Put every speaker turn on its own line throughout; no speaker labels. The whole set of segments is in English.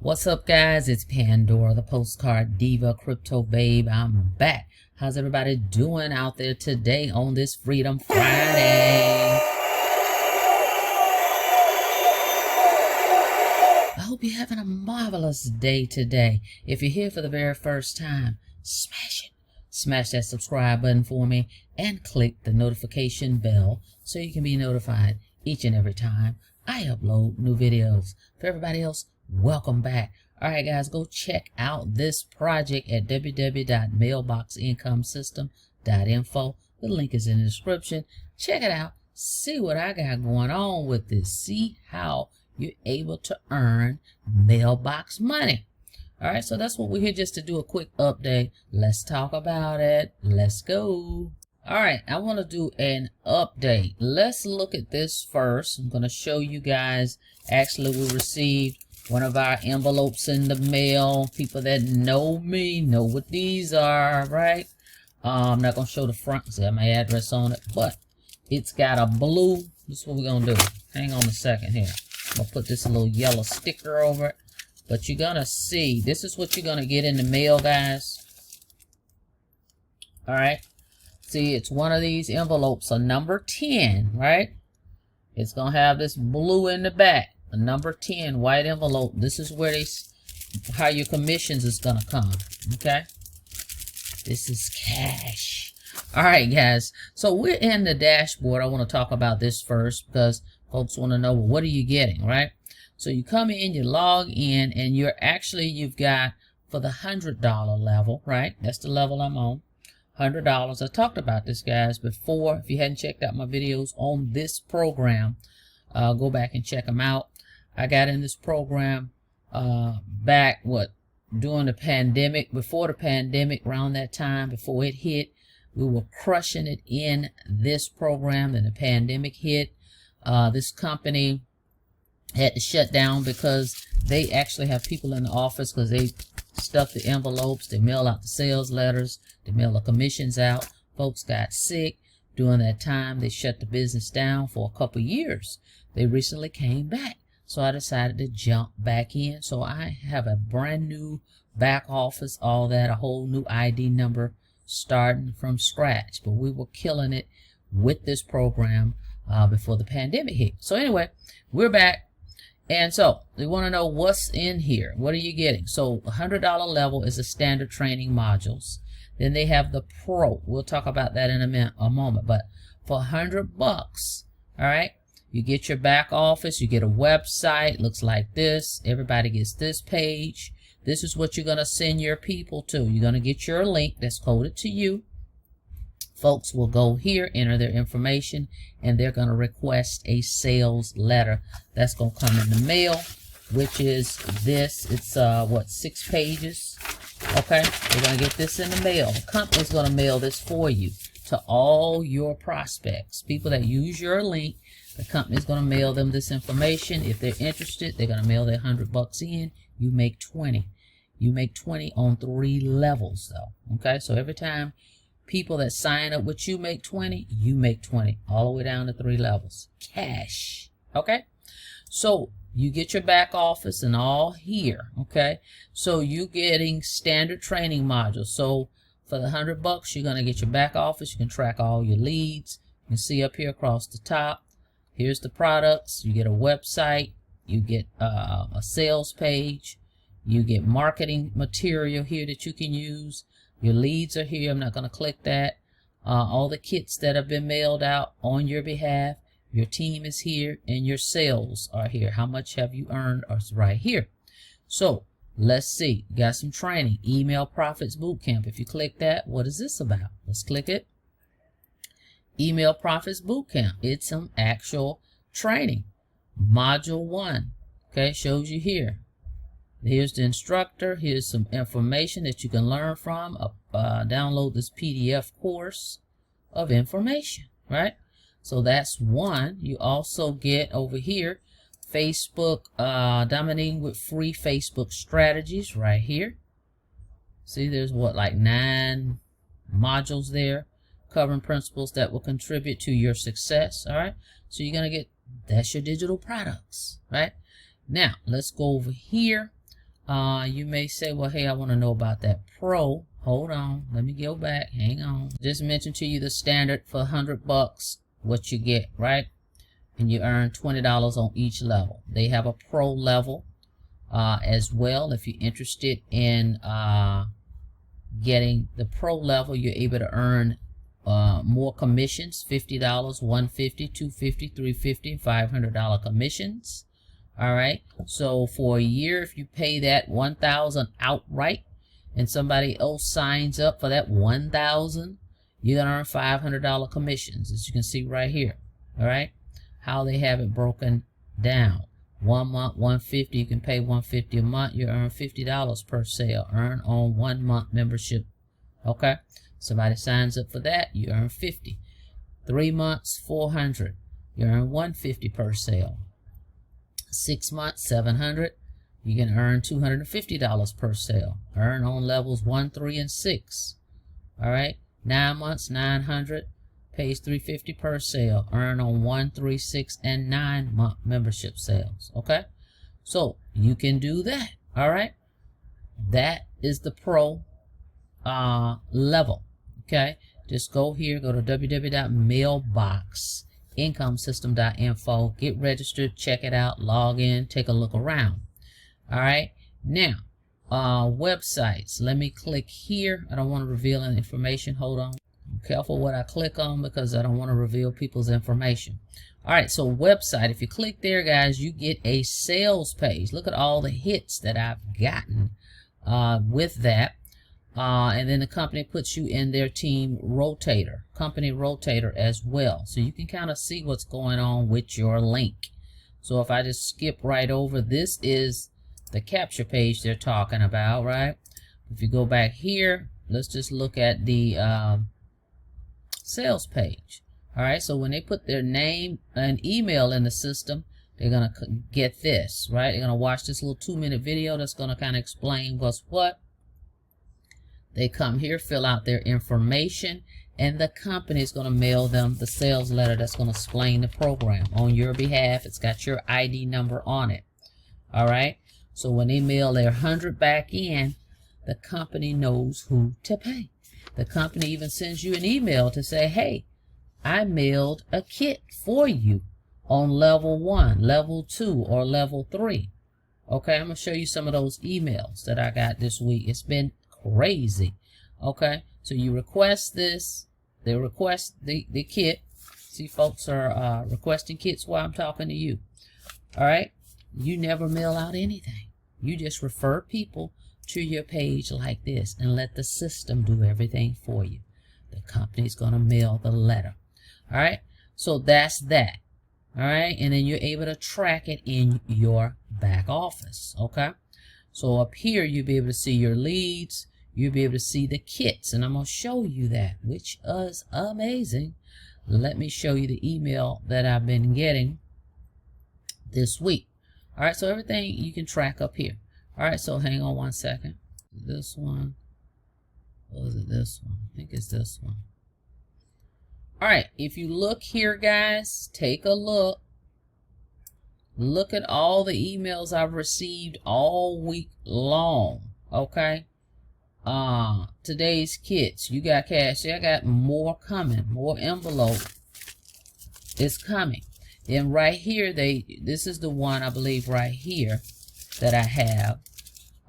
What's up, guys? It's Pandora, the postcard diva, crypto babe. I'm back. How's everybody doing out there today on this Freedom Friday? I hope you're having a marvelous day today. If you're here for the very first time, smash it. Smash that subscribe button for me and click the notification bell so you can be notified each and every time I upload new videos. For everybody else, welcome back. All right, guys, go check out this project at www.mailboxincomesystem.info. The link is in the description. Check it out. See what I got going on with this. See how you're able to earn mailbox money. All right, so that's what we're here just to do a quick update. Let's talk about it. Let's go. All right, I want to do an update. Let's look at this first. I'm going to show you guys. Actually, we received one of our envelopes in the mail. People that know me know what these are, right? I'm not going to show the front because I have my address on it, but it's got a blue. This is what we're going to do. Hang on a second here. I'm going to put this little yellow sticker over it. But you're going to see, this is what you're going to get in the mail, guys. All right. See, it's one of these envelopes, a number 10, right? It's going to have this blue in the back, a number 10 white envelope. This is where how your commissions is going to come, okay? This is cash. All right, guys. So we're in the dashboard. I want to talk about this first because folks want to know, well, what are you getting, right? So you come in, you log in, and you've got for the $100 level, right? That's the level I'm on. $100. I talked about this, guys, before. If you hadn't checked out my videos on this program, go back and check them out. I got in this program back during the pandemic, before the pandemic, around that time, before it hit. We were crushing it in this program. Then the pandemic hit. This company had to shut down because they actually have people in the office because they stuff the envelopes, they mail out the sales letters, they mail the commissions out. Folks got sick during that time. They shut the business down for a couple years. They recently came back, so I decided to jump back in. So I have a brand new back office, all that, a whole new ID number, starting from scratch. But we were killing it with this program before the pandemic hit. So anyway, we're back. And so we want to know what's in here. What are you getting? So $100 level is the standard training modules. Then they have the pro. We'll talk about that in a moment. But for $100, all right, you get your back office. You get a website. Looks like this. Everybody gets this page. This is what you're going to send your people to. You're going to get your link that's coded to you. Folks will go here, enter their information, and they're going to request a sales letter. That's going to come in the mail, which is this. It's, 6 pages. Okay, you're going to get this in the mail. The company's going to mail this for you to all your prospects. People that use your link, the company's going to mail them this information. If they're interested, they're going to mail their $100 in. You make 20. You make 20 on 3 levels, though. Okay, so every time people that sign up with you make 20, you make 20, all the way down to 3 levels. Cash. Okay? So you get your back office and all here. Okay? So you're getting standard training modules. So for the $100, you're going to get your back office. You can track all your leads. You can see up here across the top. Here's the products. You get a website. You get a sales page. You get marketing material here that you can use. Your leads are here. I'm not going to click that. All the kits that have been mailed out on your behalf. Your team is here and your sales are here. How much have you earned is right here. So let's see. Got some training. Email Profits Bootcamp. If you click that, what is this about? Let's click it. Email Profits Bootcamp. It's some actual training. Module 1. Okay, shows you here. Here's the instructor. Here's some information that you can learn from. Download this PDF course of information, right? So that's one. You also get over here, Facebook, dominating with free Facebook strategies right here. See, there's like 9 modules there covering principles that will contribute to your success, all right? So you're going to get, that's your digital products, right? Now, let's go over here. You may say, well, hey, I want to know about that Pro. Hold on, let me go back. Hang on. Just mentioned to you the standard for $100, what you get, right? And you earn $20 on each level. They have a Pro level as well. If you're interested in getting the Pro level, you're able to earn more commissions. $50, $150, $250, $350, $500 commissions. All right, so for a year, if you pay that $1,000 outright and somebody else signs up for that $1,000, you're gonna earn $500 commissions, as you can see right here. All right, how they have it broken down. 1 month, $150. You can pay $150 a month. You earn $50 per sale. Earn on 1 month membership. Okay, somebody signs up for that, you earn $50. 3 months, $400. You earn $150 per sale. 6 months, $700. You can earn $250 per sale. Earn on levels 1, 3, and 6. All right. 9 months, $900. Pays $350 per sale. Earn on 1, 3, 6, and 9 month membership sales. Okay. So you can do that. All right. That is the Pro level. Okay. Just go here. Go to www.mailboxincomesystem.info. Get registered. Check it out. Log in. Take a look around. All right. Now, websites. Let me click here. I don't want to reveal any information. Hold on. Be careful what I click on because I don't want to reveal people's information. All right. So website. If you click there, guys, you get a sales page. Look at all the hits that I've gotten with that. And then the company puts you in their team rotator, company rotator as well. So you can kind of see what's going on with your link. So if I just skip right over, this is the capture page they're talking about, right? If you go back here, let's just look at the sales page. All right, so when they put their name and email in the system, they're going to get this, right? They're going to watch this little 2-minute video that's going to kind of explain what's what. They come here, fill out their information, and the company is going to mail them the sales letter that's going to explain the program on your behalf. It's got your ID number on it. All right. So when they mail their 100 back in, the company knows who to pay. The company even sends you an email to say, hey, I mailed a kit for you on level 1, level 2, or level 3. Okay. I'm going to show you some of those emails that I got this week. It's been crazy. Okay, so you request this, they request the kit. See, folks are requesting kits while I'm talking to you. All right, you never mail out anything. You just refer people to your page like this and let the system do everything for you. The company's going to mail the letter. All right, so that's that. All right, and then you're able to track it in your back office. Okay, so up here you'll be able to see your leads. You'll be able to see the kits, and I'm going to show you that, which is amazing. Let me show you the email that I've been getting this week. All right, so everything you can track up here. All right, so hang on 1 second. This one, or is it this one? I think it's this one. All right, if you look here, guys, take a look. Look at all the emails I've received all week long. Okay. Today's kits, you got cash. I got more coming, more envelope is coming. Then right here, this is the one I believe right here that I have.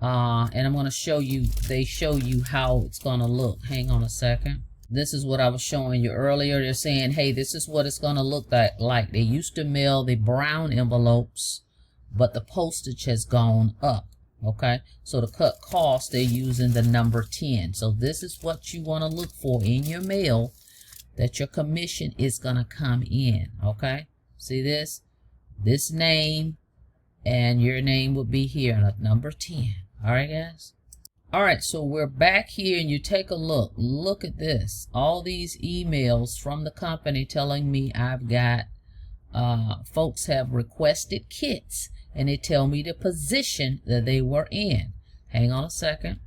And I'm going to show you, they show you how it's going to look. Hang on a second. This is what I was showing you earlier. They're saying, hey, this is what it's going to look like. They used to mail the brown envelopes, but the postage has gone up. Okay, so to cut costs, they're using the number 10. So this is what you want to look for in your mail, that your commission is going to come in. Okay, see this name, and your name will be here at number 10. All right, guys. All right, so we're back here, and you take a look. Look at this. All these emails from the company telling me I've got folks have requested kits. And they tell me the position that they were in. Hang on a second.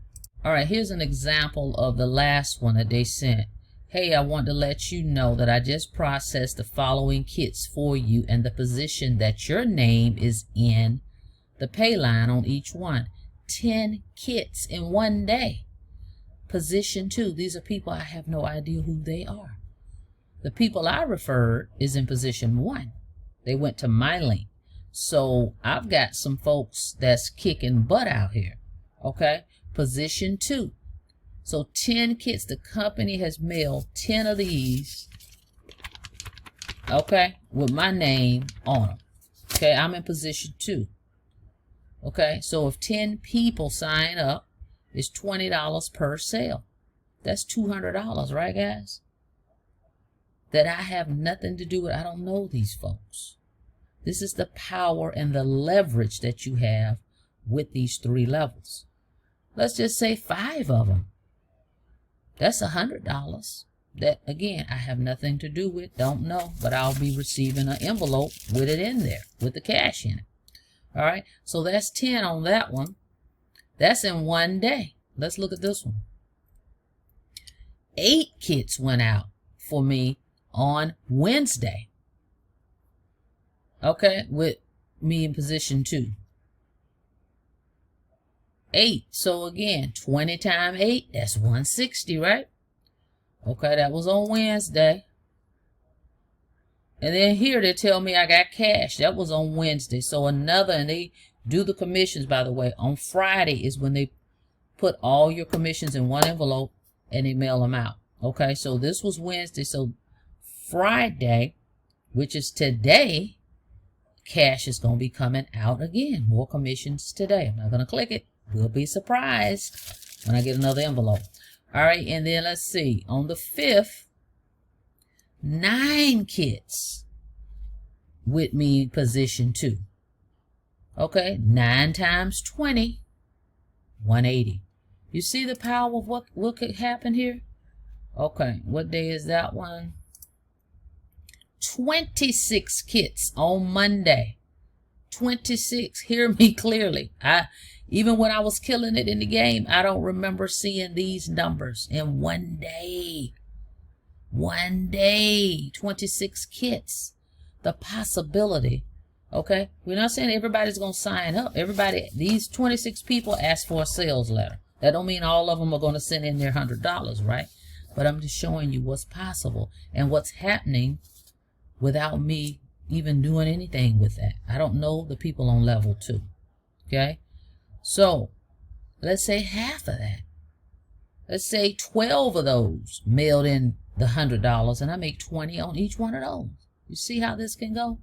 All right, here's an example of the last one that they sent. Hey, I want to let you know that I just processed the following kits for you and the position that your name is in the pay line on each one. 10 kits in one day. Position 2, these are people I have no idea who they are. The people I referred is in position 1. They went to my link. So I've got some folks that's kicking butt out here. Okay, position 2. So 10 kits, the company has mailed 10 of these, okay, with my name on them. Okay, I'm in position 2. Okay, so if 10 people sign up, it's $20 per sale. That's $200, right, guys? That I have nothing to do with. I don't know these folks. This is the power and the leverage that you have with these 3 levels. Let's just say 5 of them. That's $100. That, again, I have nothing to do with, don't know, but I'll be receiving an envelope with it in there, with the cash in it. All right, so that's 10 on that one. That's in one day. Let's look at this one. 8 kits went out for me on Wednesday. Okay, with me in position 2. 8. So again, 20 times 8, that's 160, right? Okay, that was on Wednesday. And then here they tell me I got cash. That was on Wednesday. So another, and they do the commissions, by the way. On Friday is when they put all your commissions in one envelope and they mail them out. Okay, so this was Wednesday. So Friday, which is today, cash is going to be coming out again. More commissions today. I'm not going to click it. We'll be surprised when I get another envelope. All right, and then let's see. On the 5th, 9 kits with me in position 2. Okay, 9 times 20, 180. You see the power of what could happen here? Okay, what day is that one? 26 kits on Monday. 26. Hear me clearly. Even when I was killing it in the game, I don't remember seeing these numbers in one day. One day, 26 kits. The possibility, okay? We're not saying everybody's going to sign up. Everybody, these 26 people asked for a sales letter. That don't mean all of them are going to send in their $100, right? But I'm just showing you what's possible and what's happening without me even doing anything with that. I don't know the people on level 2, okay? So, let's say half of that. Let's say 12 of those mailed in the $100, and I make 20 on each one of those. You see how this can go?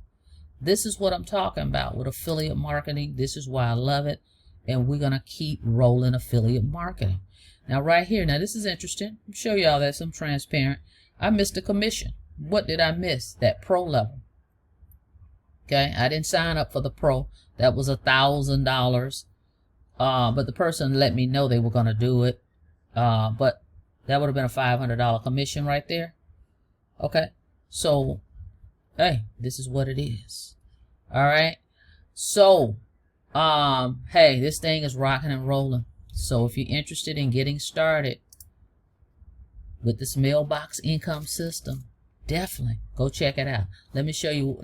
This is what I'm talking about with affiliate marketing. This is why I love it, and we're going to keep rolling affiliate marketing. Now, right here, now this is interesting. I'll show y'all that I'm transparent. I missed a commission. What did I miss? That pro level. Okay, I didn't sign up for the pro. That was $1,000. But the person let me know they were going to do it. But that would have been a $500 commission right there. Okay, so, hey, this is what it is. All right, so, hey, this thing is rocking and rolling. So if you're interested in getting started with this mailbox income system, definitely go check it out. Let me show you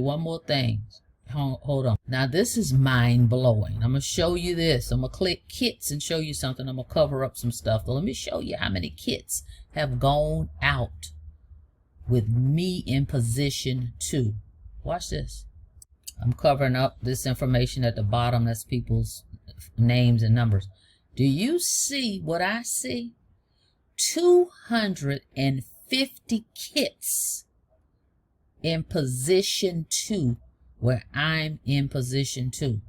one more thing. Hold on. Now this is mind blowing. I'm gonna show you this. I'm gonna click kits and show you something. I'm gonna cover up some stuff. But let me show you how many kits have gone out with me in position 2. Watch this. I'm covering up this information at the bottom. That's people's names and numbers. Do you see what I see? 250 kits in position 2. Where I'm in position 2,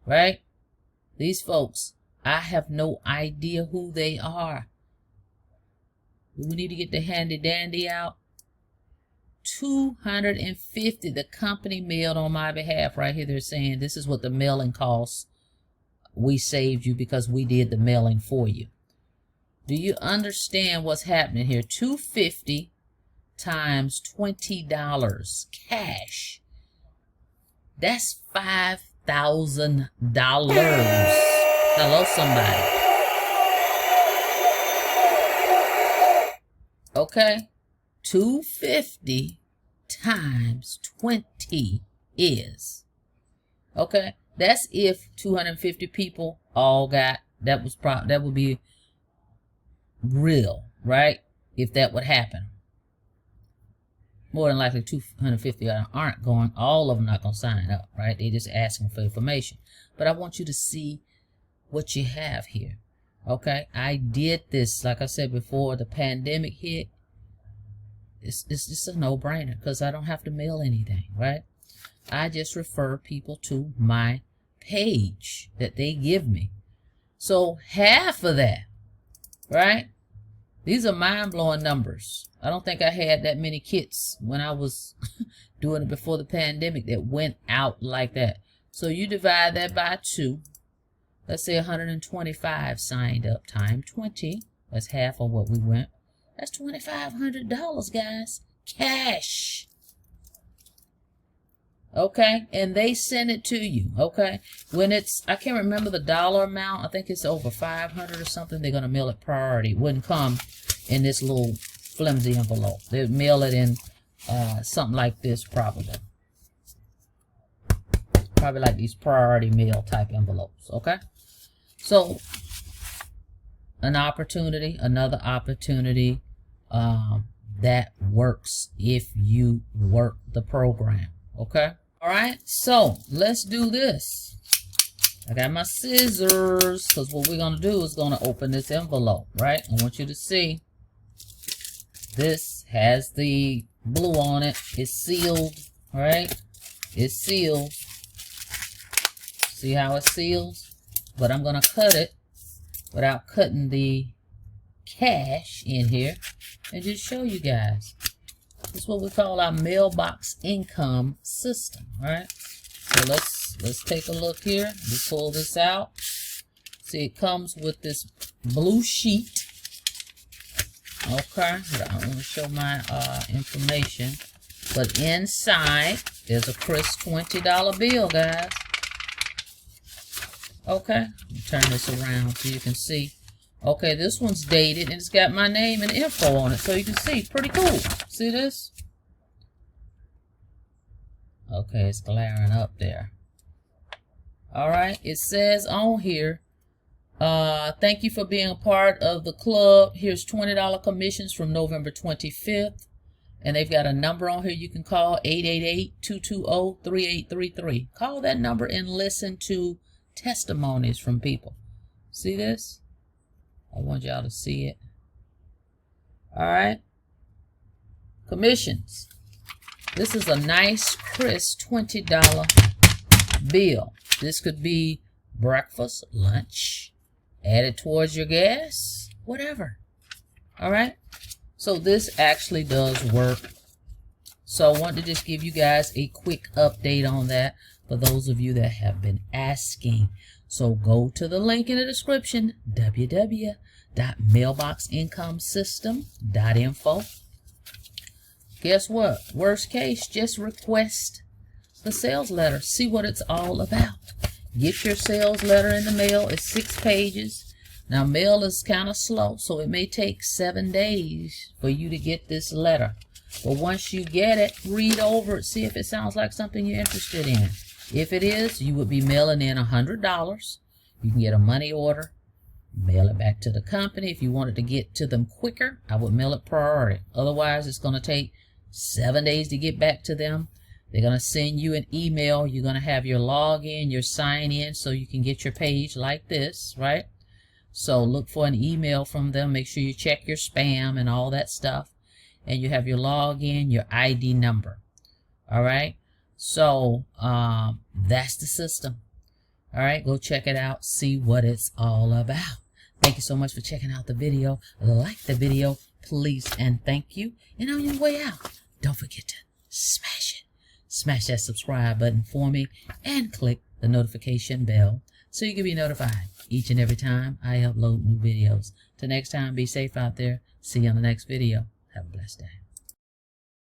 right? These folks, I have no idea who they are. We need to get the handy dandy out. 250, the company mailed on my behalf right here. They're saying this is what the mailing costs. We saved you because we did the mailing for you. Do you understand what's happening here? 250 times $20 cash. That's $5,000. Hello, somebody. Okay, 250 times 20 is. Okay, That's if 250 people all got, that would be real, right? If that would happen. More than likely 250 aren't going, all of them not going to sign up, right? They're just asking for information. But I want you to see what you have here. Okay, I did this, like I said before the pandemic hit. It's just a no-brainer because I don't have to mail anything, right? I just refer people to my page that they give me. So half of that, right? These are mind-blowing numbers. I don't think I had that many kits when I was doing it before the pandemic that went out like that. So you divide that by 2. Let's say 125 signed up times 20. That's half of what we went. That's $2,500, guys. Cash. Okay, and they send it to you. Okay, when it's, I can't remember the dollar amount. I think it's over 500 or something. They're gonna mail it priority. It wouldn't come in this little flimsy envelope. They'd mail it in something like this, probably like these priority mail type envelopes. Okay, so another opportunity that works if you work the program. Okay, all right, so let's do this. I got my scissors because what we're gonna do is gonna open this envelope, right? I want you to see this has the blue on it. It's sealed, all right? It's sealed. See how it seals? But I'm gonna cut it without cutting the cash in here and just show you guys. This is what we call our mailbox income system, right? So let's take a look here. We pull this out. See, it comes with this blue sheet. Okay, I want to show my information. But inside, there's a crisp $20 bill, guys. Okay, turn this around so you can see. Okay, this one's dated and it's got my name and info on it, so you can see. Pretty cool. See this? Okay, it's glaring up there. All right, it says on here, thank you for being a part of the club. Here's $20 commissions from November 25th. And they've got a number on here you can call, 888-220-3833. Call that number and listen to testimonies from people. See this? I want y'all to see it. All right. Commissions. This is a nice, crisp $20 bill. This could be breakfast, lunch, added towards your gas, whatever. All right. So this actually does work. So I wanted to just give you guys a quick update on that for those of you that have been asking. So go to the link in the description, www.mailboxincomesystem.info. Guess what? Worst case, just request the sales letter. See what it's all about. Get your sales letter in the mail. It's 6 pages. Now, mail is kind of slow, so it may take 7 days for you to get this letter. But once you get it, read over it, see if it sounds like something you're interested in. If it is, you would be mailing in $100. You can get a money order, mail it back to the company. If you wanted to get to them quicker, I would mail it priority. Otherwise, it's going to take 7 days to get back to them. They're going to send you an email. You're going to have your login, your sign in, so you can get your page like this, right? So look for an email from them. Make sure you check your spam and all that stuff. And you have your login, your ID number. All right. So that's the system. All right. Go check it out. See what it's all about. Thank you so much for checking out the video. Like the video, please, and thank you. And on your way out, don't forget to smash it. Smash that subscribe button for me and click the notification bell so you can be notified each and every time I upload new videos. Till next time, be safe out there. See you on the next video. Have a blessed day.